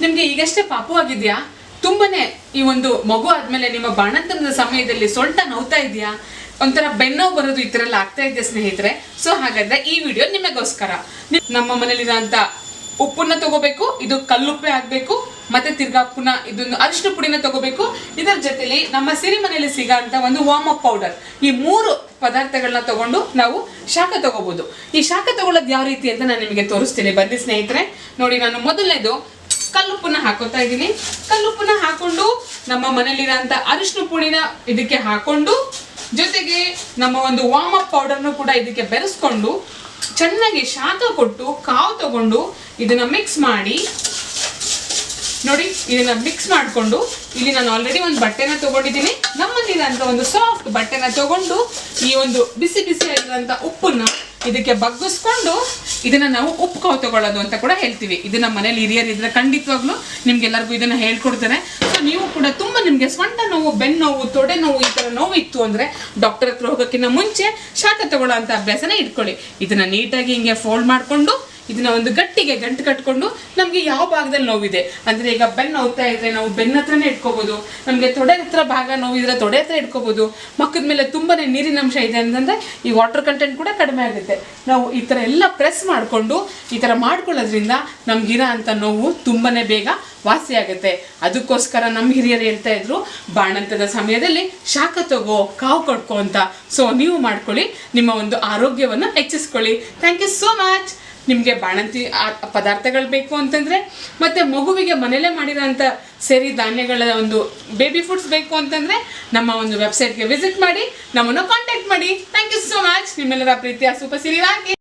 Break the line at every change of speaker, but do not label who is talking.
ನಿಮ್ಗೆ ಈಗಷ್ಟೇ ಪಾಪು ಆಗಿದ್ಯಾ? ತುಂಬಾನೇ ಈ ಒಂದು ಮಗು ಆದ್ಮೇಲೆ ನಿಮ್ಮ ಬಾಣಂತನದ ಸಮಯದಲ್ಲಿ ಸೊಂಟ ನೋವ್ತಾ ಇದೆಯಾ? ಒಂಥರ ಬೆನ್ನೋವು ಬರೋದು ಈ ತರ ಎಲ್ಲ ಆಗ್ತಾ ಇದೆ ಸ್ನೇಹಿತರೆ. ಸೊ ಹಾಗಾದ್ರೆ ಈ ವಿಡಿಯೋ ನಿಮಗೋಸ್ಕರ. ನಮ್ಮ ಮನೇಲಿರೋಂಥ ಉಪ್ಪನ್ನ ತಗೋಬೇಕು, ಇದು ಕಲ್ಲುಪ್ಪೆ ಆಗ್ಬೇಕು, ಮತ್ತೆ ತಿರ್ಗಾ ಪುನಃ ಇದೊಂದು ಅರಿಶಿನ ಪುಡಿನ ತಗೋಬೇಕು. ಇದರ ಜೊತೆಲಿ ನಮ್ಮ ಸಿರಿಮನೆಯಲ್ಲಿ ಸಿಗೋಂಥ ಒಂದು ವಾರ್ಮ್ ಅಪ್ ಪೌಡರ್, ಈ 3 ಪದಾರ್ಥಗಳನ್ನ ತಗೊಂಡು ನಾವು ಶಾಖ ತಗೋಬಹುದು. ಈ ಶಾಖ ತಗೊಳ್ಳೋದು ಯಾವ ರೀತಿ ಅಂತ ನಾನು ನಿಮಗೆ ತೋರಿಸ್ತೀನಿ, ಬನ್ನಿ ಸ್ನೇಹಿತರೆ. ನೋಡಿ, ನಾನು ಮೊದಲನೇದು ಕಲ್ಲುಪ್ಪನ್ನ ಹಾಕೋತಾ ಇದ್ದೀನಿ. ಕಲ್ಲುಪ್ಪನ್ನ ಹಾಕೊಂಡು ನಮ್ಮ ಮನೇಲಿರೋಂಥ ಅರಿಶಿನ ಪುಡಿನ ಇದಕ್ಕೆ ಹಾಕೊಂಡು, ಜೊತೆಗೆ ನಮ್ಮ ಒಂದು ವಾರ್ಮ್ ಅಪ್ ಪೌಡರ್ನು ಕೂಡ ಇದಕ್ಕೆ ಬೆರೆಸ್ಕೊಂಡು ಚೆನ್ನಾಗಿ ಶಾಖ ಕೊಟ್ಟು ಕಾವು ತಗೊಂಡು ಇದನ್ನ ಮಿಕ್ಸ್ ಮಾಡಿ, ನೋಡಿ ಇದನ್ನ ಮಿಕ್ಸ್ ಮಾಡಿಕೊಂಡು ಇಲ್ಲಿ ನಾನು ಆಲ್ರೆಡಿ ಒಂದು ಬಟ್ಟೆನ ತಗೊಂಡಿದ್ದೀನಿ. ನಮ್ಮಲ್ಲಿರೋಂಥ ಒಂದು ಸಾಫ್ಟ್ ಬಟ್ಟೆನ ತಗೊಂಡು ಈ ಒಂದು ಬಿಸಿ ಬಿಸಿ ಆಗಿರೋಂಥ ಉಪ್ಪನ್ನ ಇದಕ್ಕೆ ಬಗ್ಗಿಸ್ಕೊಂಡು ಇದನ್ನ ನಾವು ಉಪ್ಪು ಕಾವು ತಗೊಳ್ಳೋದು ಅಂತ ಕೂಡ ಹೇಳ್ತೀವಿ. ಇದು ನಮ್ಮ ಮನೇಲಿ ಹಿರಿಯರು ಇದ್ರೆ ಖಂಡಿತವಾಗ್ಲೂ ನಿಮ್ಗೆಲ್ಲರಿಗೂ ಇದನ್ನ ಹೇಳ್ಕೊಡ್ತಾರೆ. ಸೊ ನೀವು ಕೂಡ ತುಂಬಾ ನಿಮ್ಗೆ ಸೊಂಟ ನೋವು, ಬೆನ್ನು ನೋವು, ತೊಡೆ ನೋವು ಈ ತರ ನೋವು ಇತ್ತು ಅಂದ್ರೆ ಡಾಕ್ಟರ್ ಹತ್ರ ಹೋಗೋಕ್ಕಿಂತ ಮುಂಚೆ ಶಾಖ ತಗೊಳ್ಳೋ ಅಂತ ಅಭ್ಯಾಸನ ಇಟ್ಕೊಳ್ಳಿ. ಇದನ್ನ ನೀಟಾಗಿ ಹಿಂಗೆ ಫೋಲ್ಡ್ ಮಾಡ್ಕೊಂಡು ಇದನ್ನ ಒಂದು ಗಟ್ಟಿಗೆ ಗಂಟು ಕಟ್ಕೊಂಡು ನಮ್ಗೆ ಯಾವ ಭಾಗದಲ್ಲಿ ನೋವಿದೆ ಅಂದ್ರೆ, ಈಗ ಬೆನ್ನು ನೋವ್ತಾ ಇದ್ರೆ ನಾವು ಬೆನ್ನ ಹತ್ರನೇ ಇಟ್ಕೋಬಹುದು, ನಮ್ಗೆ ತೊಡೆ ಹತ್ರ ಭಾಗ ನೋವಿದ್ರೆ ತೊಡೆ ಹತ್ರ ಇಟ್ಕೋಬಹುದು. ಮಕ್ಕದ ಮೇಲೆ ತುಂಬಾನೇ ನೀರಿನ ಅಂಶ ಇದೆ ಅಂತಂದ್ರೆ ಈ ವಾಟರ್ ಕಂಟೆಂಟ್ ಕೂಡ ಕಡಿಮೆ ಆಗುತ್ತೆ. ನಾವು ಈ ತರ ಎಲ್ಲ ಪ್ರೆಸ್ ಮಾಡಿಕೊಂಡು ಈ ತರ ಮಾಡ್ಕೊಳ್ಳೋದ್ರಿಂದ ನಮ್ಗಿರೋ ಅಂತ ನೋವು ತುಂಬಾನೇ ಬೇಗ ವಾಸಿ ಆಗುತ್ತೆ. ಅದಕ್ಕೋಸ್ಕರ ನಮ್ಮ ಹಿರಿಯರು ಹೇಳ್ತಾ ಇದ್ರು, ಬಾಣಂತದ ಸಮಯದಲ್ಲಿ ಶಾಖ ತಗೋ, ಕಾವು ಕಟ್ಕೋ ಅಂತ. ಸೊ ನೀವು ಮಾಡ್ಕೊಳ್ಳಿ, ನಿಮ್ಮ ಒಂದು ಆರೋಗ್ಯವನ್ನು ಹೆಚ್ಚಿಸ್ಕೊಳ್ಳಿ. Thank you so much. ನಿಮಗೆ ಬಾಣಂತಿ ಪದಾರ್ಥಗಳು ಬೇಕು ಅಂತಂದರೆ, ಮತ್ತು ಮಗುವಿಗೆ ಮನೇಲೇ ಮಾಡಿರೋಂಥ ಸೇರಿ ಧಾನ್ಯಗಳ ಒಂದು ಬೇಬಿ ಫುಡ್ಸ್ ಬೇಕು ಅಂತಂದರೆ ನಮ್ಮ ಒಂದು ವೆಬ್ಸೈಟ್ಗೆ ವಿಸಿಟ್ ಮಾಡಿ, ನಮ್ಮನ್ನು ಕಾಂಟ್ಯಾಕ್ಟ್ ಮಾಡಿ. Thank you so much. ನಿಮ್ಮೆಲ್ಲರ ಪ್ರೀತಿಯ ಸೂಪರ್ ಸಿರಿ ರಾಕಿ.